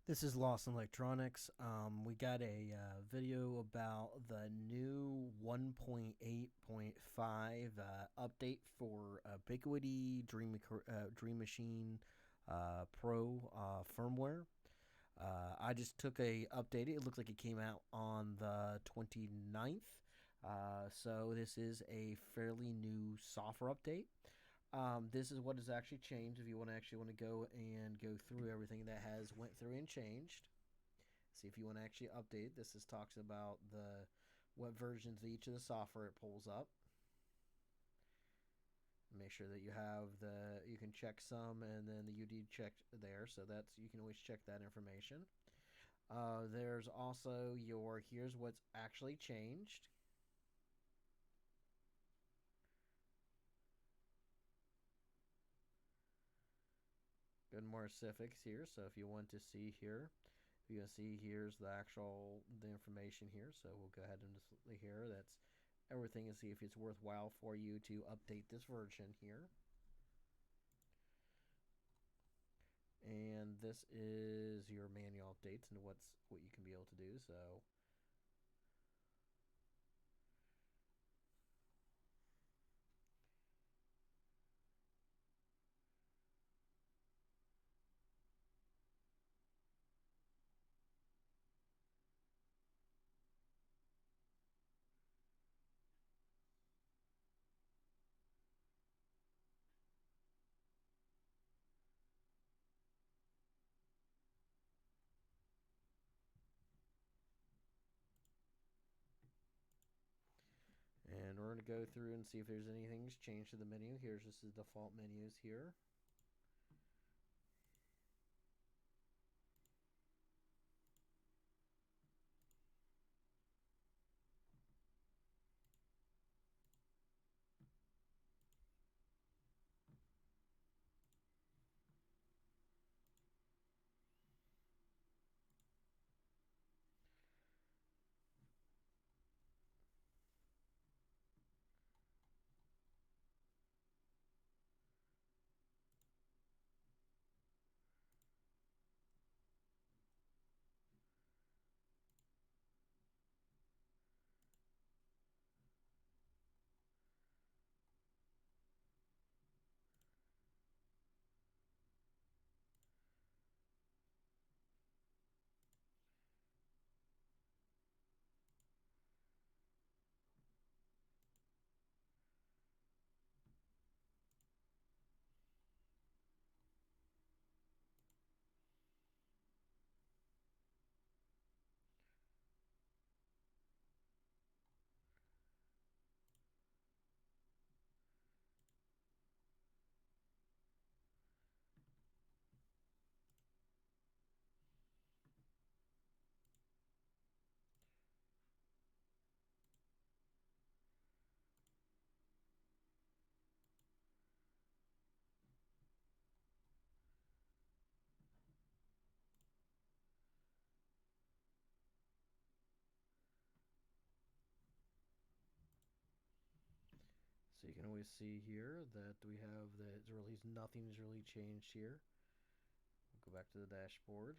This is Lawson Electronics. We got a video about the new 1.8.5 update for Ubiquiti Dream Machine Pro firmware. I just took a update. It looks like it came out on the 29th. So this is a fairly new software update. This is what has actually changed. If you want to go and go through everything that has went through and changed, see if you want to actually update. This is talks about the what versions of each of the software it pulls up. Make sure that you can check some and then the UD check there, so that's you can always check that information. There's also your here's what's actually changed. Good more specifics here. So if you want to see here, you can see here's the information here. So we'll go ahead and just here. That's everything and see if it's worthwhile for you to update this version here. And this is your manual updates and what you can be able to do. So and we're going to go through and see if there's anything's changed to the menu. Here's just the default menus here. So you can always see here that we have that really nothing's really changed here. We'll go back to the dashboard.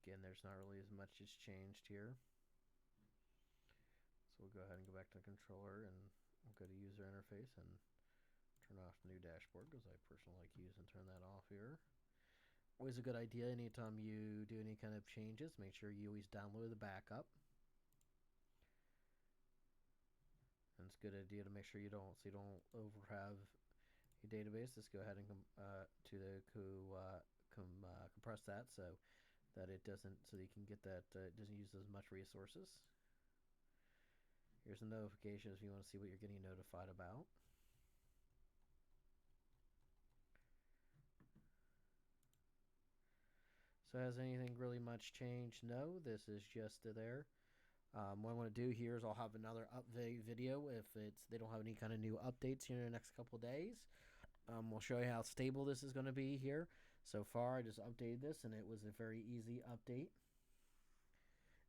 Again, there's not really as much as changed here. So we'll go ahead and go back to the controller and we'll go to user interface and turn off the new dashboard because I personally like use and turn that off here. Always a good idea anytime you do any kind of changes, make sure you always download the backup. And it's a good idea to make sure you don't over have your database. Just go ahead and compress that so that it doesn't, so that you can get that it doesn't use as much resources. Here's the notifications if you want to see what you're getting notified about. So has anything really much changed? No, this is just there. What I want to do here is I'll have another update video if they don't have any kind of new updates here in the next couple of days. We'll show you how stable this is going to be here. So far, I just updated this, and it was a very easy update.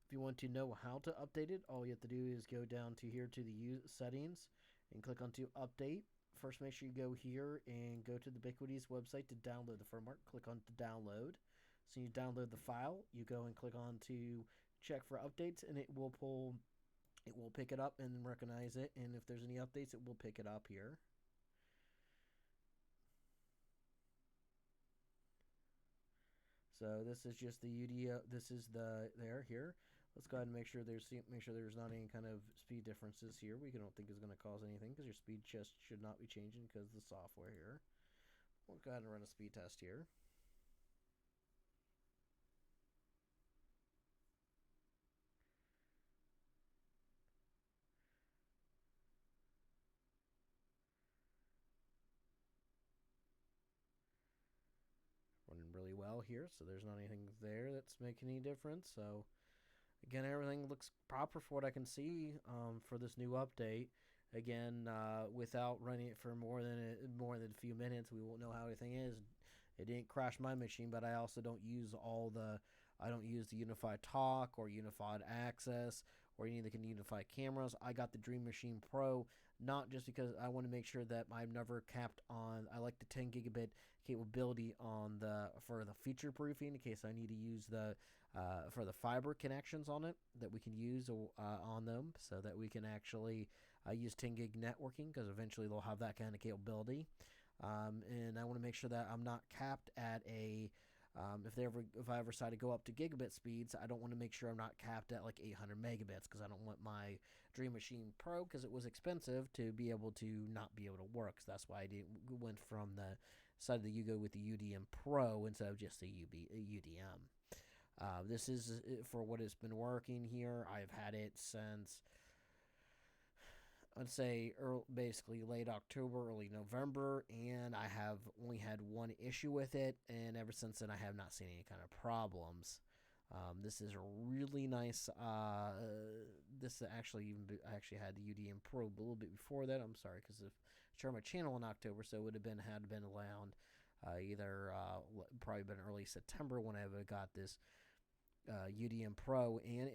If you want to know how to update it, all you have to do is go down to here to the settings and click onto update. First, make sure you go here and go to the Ubiquiti's website to download the firmware. Click on to download. So you download the file, you go and click on to check for updates, and it will pick it up and recognize it. And if there's any updates, it will pick it up here. So this is just the UD. This is the there here. Let's go ahead and make sure there's not any kind of speed differences here. We don't think is going to cause anything because your speed just should not be changing because of the software here. We'll go ahead and run a speed test here. Running really well here, so there's not anything there that's making any difference. So again, everything looks proper for what I can see for this new update. Again, without running it for more than a few minutes, we won't know how everything is. It didn't crash my machine, but I also don't use I don't use the unified talk or unified access or any of the unified cameras. I got the Dream Machine Pro not just because I want to make sure that I'm never capped on. I like the 10 gigabit capability for the feature proofing in case I need to use the for the fiber connections on it that we can use on them, so that we can actually use 10 gig networking because eventually they'll have that kind of capability. And I want to make sure that I'm not capped at if I ever decide to go up to gigabit speeds, I don't want to make sure I'm not capped at like 800 megabits because I don't want my Dream Machine Pro, because it was expensive, to be able to not be able to work. So that's why I went from the side of the UGO with the UDM Pro instead of just the UDM. This is for what it's been working here. I've had it since, I'd say, basically late October, early November, and I have only had one issue with it, and ever since then I have not seen any kind of problems. This is really nice. This actually I actually had the UDM Pro a little bit before that. I'm sorry, because I started my channel in October, so it would have been around either probably been early September when I got this UDM Pro, and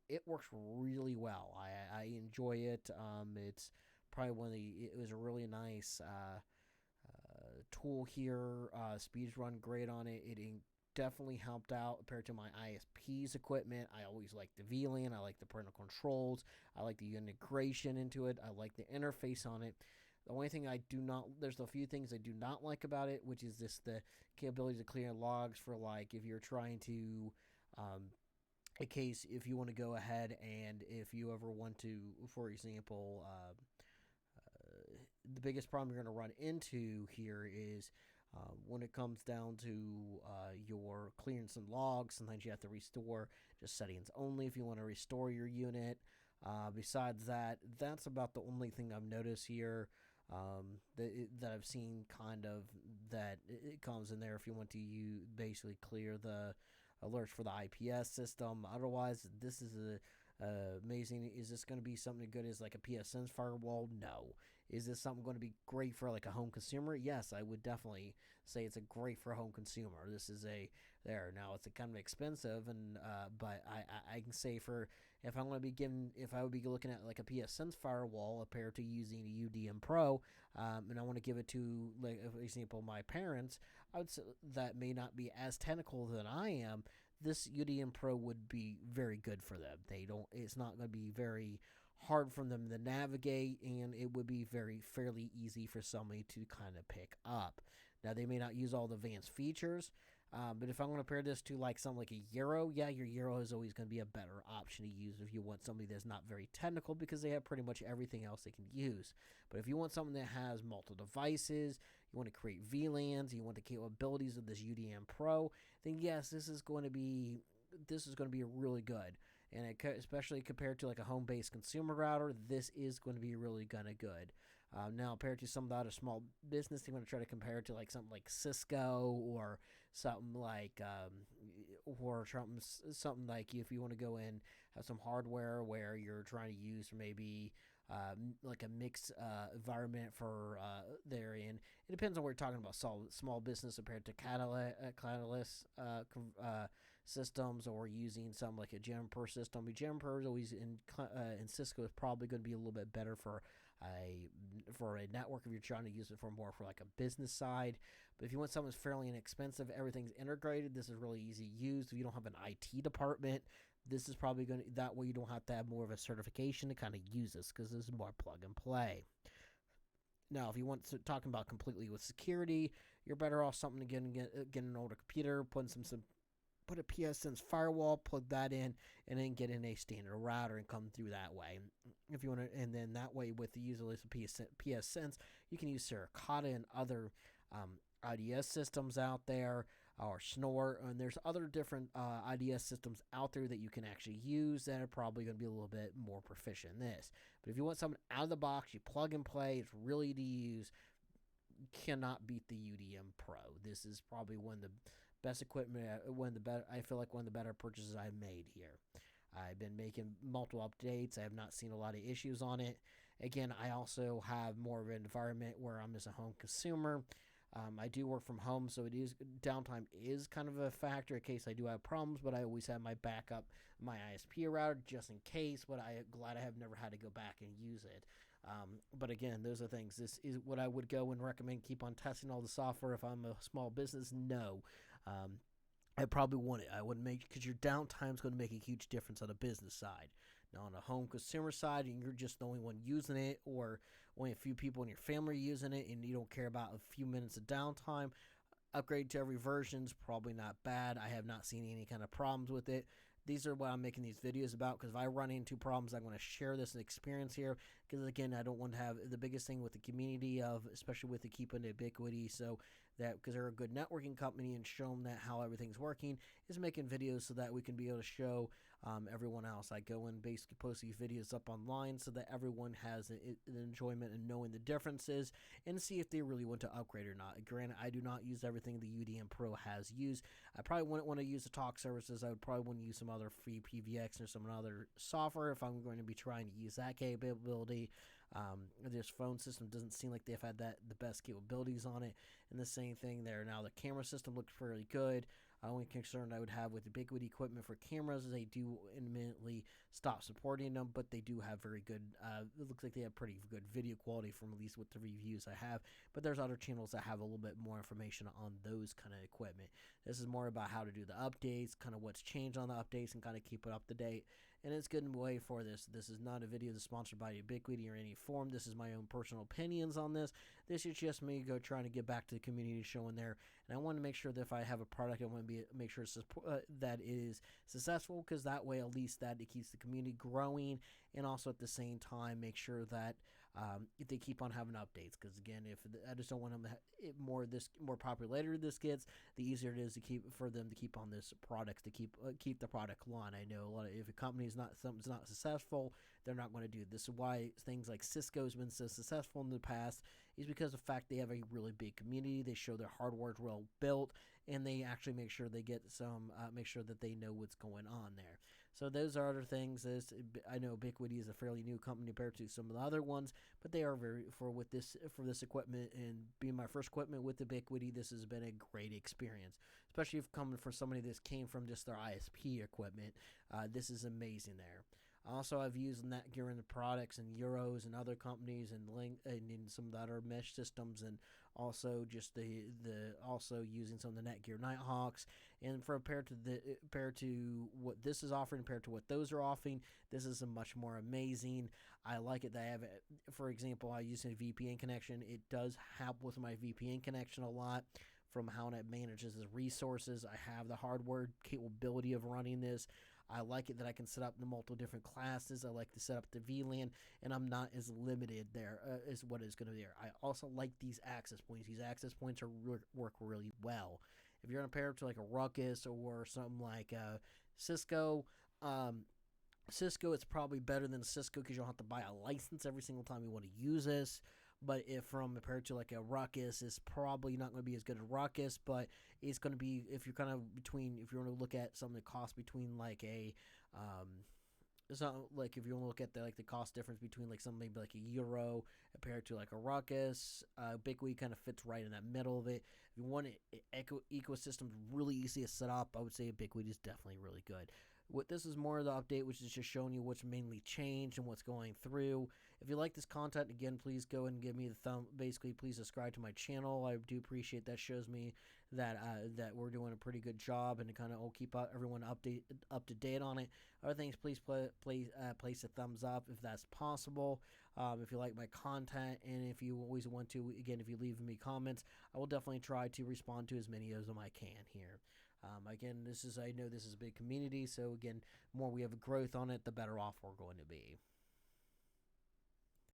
it works really well. I enjoy it. It's probably it was a really nice tool here. Speeds run great on it. It definitely helped out compared to my ISP's equipment. I always like the VLAN. I like the parental controls. I like the integration into it. I like the interface on it. The only thing there's a few things I do not like about it, which is the capability to clear logs for, like, if you're trying to, in case if you want to go ahead and if you ever want to, for example, the biggest problem you're going to run into here is when it comes down to your clearance and logs. Sometimes you have to restore just settings only if you want to restore your unit. Besides that, that's about the only thing I've noticed here. That I've seen kind of that it comes in there if you want to basically clear the alerts for the IPS system. Otherwise, this is amazing. Is this going to be something good as like a PSN firewall? No. Is this something going to be great for like a home consumer? Yes, I would definitely say it's a great for a home consumer. This is now it's a kind of expensive, and but I can say for if I would be looking at like a PSN firewall compared to using a UDM Pro, and I want to give it to, like, for example, my parents, I would say that may not be as technical than I am. This UDM Pro would be very good for them. It's not going to be very hard for them to navigate, and it would be fairly easy for somebody to kind of pick up. Now, they may not use all the advanced features, but if I'm going to compare this to like something like a Euro, yeah, your Euro is always going to be a better option to use if you want somebody that's not very technical, because they have pretty much everything else they can use. But if you want something that has multiple devices, you want to create VLANs, you want the capabilities of this UDM Pro, then yes, this is going to be really good. And especially compared to like a home-based consumer router, this is going to be really kind of good. Now, compared to some of the other small business, they want to try to compare it to like something like Cisco or something like something like if you want to go in have some hardware where you're trying to use maybe like a mixed environment for therein. It depends on what you're talking about. Small business compared to Catalyst systems, or using some like a Juniper system. Juniper is always in Cisco is probably going to be a little bit better for a network if you're trying to use it for more for like a business side. But if you want something that's fairly inexpensive, everything's integrated. This is really easy to use. If you don't have an IT department, this is probably going to, that way you don't have to have more of a certification to kind of use this, because this is more plug and play. Now, if you want to talk about completely with security, you're better off something to get an older computer, put a PSN's firewall, plug that in, and then get in a standard router and come through that way. If you want to, and then that way with the user list of PSNs, you can use Suricata and other IDS systems out there, or Snore, and there's other different IDS systems out there that you can actually use that are probably going to be a little bit more proficient in this. But if you want something out of the box, you plug and play, it's really to use, you cannot beat the UDM Pro. This is probably one of the best equipment, I feel like one of the better purchases I've made here. I've been making multiple updates. I have not seen a lot of issues on it. Again, I also have more of an environment where I'm just a home consumer. I do work from home, so downtime is kind of a factor in case I do have problems, but I always have my backup, my ISP router, just in case, but I'm glad I have never had to go back and use it. But again, those are things. This is what I would go and recommend. Keep on testing all the software if I'm a small business. No. I probably wouldn't. I wouldn't make, because your downtime is going to make a huge difference on the business side. Now, on the home consumer side, and you're just the only one using it, or only a few people in your family are using it, and you don't care about a few minutes of downtime, upgrade to every version is probably not bad. I have not seen any kind of problems with it. These are what I'm making these videos about, because if I run into problems, I'm going to share this experience here, because again, I don't want to have the biggest thing with the community of, especially with the Keeping Ubiquity, so that, because they're a good networking company and show them that how everything's working, is making videos so that we can be able to show everyone else. I go and basically post these videos up online so that everyone has an enjoyment in knowing the differences and see if they really want to upgrade or not. Granted, I do not use everything the UDM Pro has used. I probably wouldn't want to use the talk services. I would probably want to use some other free PBX or some other software if I'm going to be trying to use that capability. This phone system doesn't seem like they've had the best capabilities on it. And the same thing there. Now, the camera system looked fairly good. The only concern I would have with Ubiquity equipment for cameras is they do immediately stop supporting them, but they do have very good, it looks like they have pretty good video quality from at least with the reviews I have. But there's other channels that have a little bit more information on those kind of equipment. This is more about how to do the updates, kind of what's changed on the updates, and kind of keep it up to date. And it's good way for this. This is not a video that's sponsored by Ubiquity or any form. This is my own personal opinions on this. This is just me trying to get back to the community showing there. And I want to make sure that if I have a product, I want to make sure that it is successful, because that way at least that it keeps the community growing, and also at the same time make sure that if they keep on having updates, because again, I just don't want them to more popular this gets, the easier it is for them to keep on this product, to keep the product line. I know a lot of, if a company is not successful, they're not going to do it. This is why things like Cisco has been so successful in the past, is because of the fact they have a really big community. They show their hardware is well built, and they actually make sure they get make sure that they know what's going on there. So those are other things. I know Ubiquity is a fairly new company compared to some of the other ones, but they are for this equipment, and being my first equipment with Ubiquity, this has been a great experience, especially if coming from somebody that came from just their ISP equipment. This is amazing there. Also, I've used Netgear in the products and Euros and other companies, and in some of the other mesh systems, and also just also using some of the Netgear Nighthawks. And compared to what this is offering, compared to what those are offering, this is a much more amazing. I like it that I have it. For example, I use a VPN connection. It does help with my VPN connection a lot, from how it manages the resources. I have the hardware capability of running this. I like it that I can set up the multiple different classes. I like to set up the VLAN, and I'm not as limited there as what is going to be there. I also like these access points. These access points work really well. If you're going to pair it to like a Ruckus or something like Cisco, Cisco, it's probably better than Cisco, because you don't have to buy a license every single time you want to use this. But if compared to like a Ruckus, it's probably not going to be as good as Ruckus, but it's going to be, if you're kind of if you want to look at something that costs between like a So like if you want to look at the cost difference between like something maybe like a Euro compared to like a Ruckus, Bigwee kind of fits right in that middle of it. If you want ecosystem really easy to set up, I would say Bigweed is definitely really good. What this is more of the update, which is just showing you what's mainly changed and what's going through. If you like this content, again, please go and give me the thumb. Basically, please subscribe to my channel. I do appreciate that. Shows me that that we're doing a pretty good job, and to kind of keep everyone up to date on it. Other things, please place a thumbs up if that's possible. If you like my content, and if you always want to, again, if you leave me comments, I will definitely try to respond to as many of them I can here. Again, I know this is a big community, so again, more we have a growth on it, the better off we're going to be.